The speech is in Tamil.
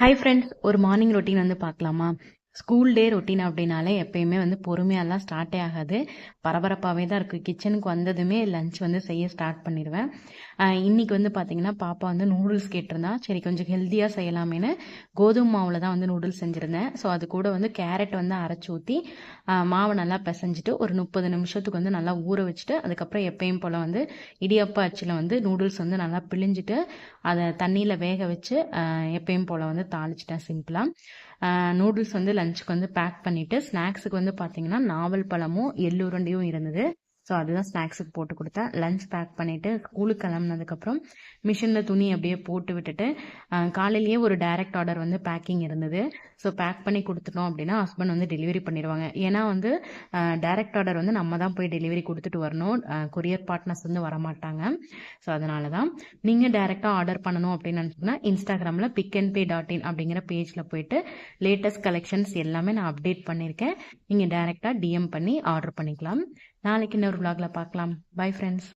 ஹாய் ஃப்ரெண்ட்ஸ், ஒரு மார்னிங் ரொட்டீன் வந்து பார்க்கலாமா? ஸ்கூல் டே ரொட்டீன் அப்படின்னாலே எப்பயுமே வந்து பொறுமையாலாம் ஸ்டார்ட்டே ஆகாது. பரபரப்பாகவே தான் இருக்குது. கிச்சனுக்கு வந்ததுமே லஞ்ச் வந்து செய்ய ஸ்டார்ட் பண்ணிடுவேன். இன்னைக்கு வந்து பார்த்தீங்கன்னா பாப்பா வந்து நூடுல்ஸ் கேட்டிருந்தா. சரி கொஞ்சம் ஹெல்த்தியாக செய்யலாமேன்னு கோதுமை மாவில் தான் வந்து நூடுல்ஸ் செஞ்சுருந்தேன். ஸோ அது கூட வந்து கேரட் வந்து அரைச்சி ஊற்றி மாவை நல்லா பிசைஞ்சிட்டு ஒரு 30 நிமிஷத்துக்கு வந்து நல்லா ஊற வச்சுட்டு அதுக்கப்புறம் எப்பயும் போல் வந்து இடியப்ப அச்சில் வந்து நூடுல்ஸ் வந்து நல்லா பிழிஞ்சிட்டு அதை தண்ணியில் வேக வச்சு எப்பயும் போல் வந்து தாளிச்சிட்டேன் சிம்பிளாக. நூடுல்ஸ் வந்து லஞ்சுக்கு வந்து பேக் பண்ணிவிட்டு ஸ்நாக்ஸுக்கு வந்து பார்த்தீங்கன்னா நாவல் பழமும் எள்ளுருண்டையும் இருந்தது. ஸோ அதுதான் ஸ்நாக்ஸுக்கு போட்டு கொடுத்தேன். லஞ்ச் பேக் பண்ணிவிட்டு ஸ்கூலுக்கு கிளம்புனதுக்கப்புறம் மிஷினில் துணி அப்படியே போட்டு விட்டுட்டு காலையிலேயே ஒரு டைரக்ட் ஆர்டர் வந்து பேக்கிங் இருந்தது. ஸோ பேக் பண்ணி கொடுத்துட்டோம் அப்படின்னா ஹஸ்பண்ட் வந்து டெலிவரி பண்ணிடுவாங்க. ஏன்னா வந்து டைரக்ட் ஆர்டர் வந்து நம்ம தான் போய் டெலிவரி கொடுத்துட்டு வரணும். கொரியர் பார்ட்னர்ஸ் வந்து வரமாட்டாங்க. ஸோ அதனால தான் நீங்கள் டைரெக்டாக ஆர்டர் பண்ணணும் அப்படின்னு நினச்சிங்கன்னா இன்ஸ்டாகிராமில் pickandpay.in அப்படிங்கிற பேஜில் போயிட்டு லேட்டஸ்ட் கலெக்ஷன்ஸ் எல்லாமே நான் அப்டேட் பண்ணியிருக்கேன். நீங்கள் டைரெக்டாக டிஎம் பண்ணி ஆர்டர் பண்ணிக்கலாம். நாளைக்கு இன்னொரு vlogல பார்க்கலாம். Bye friends.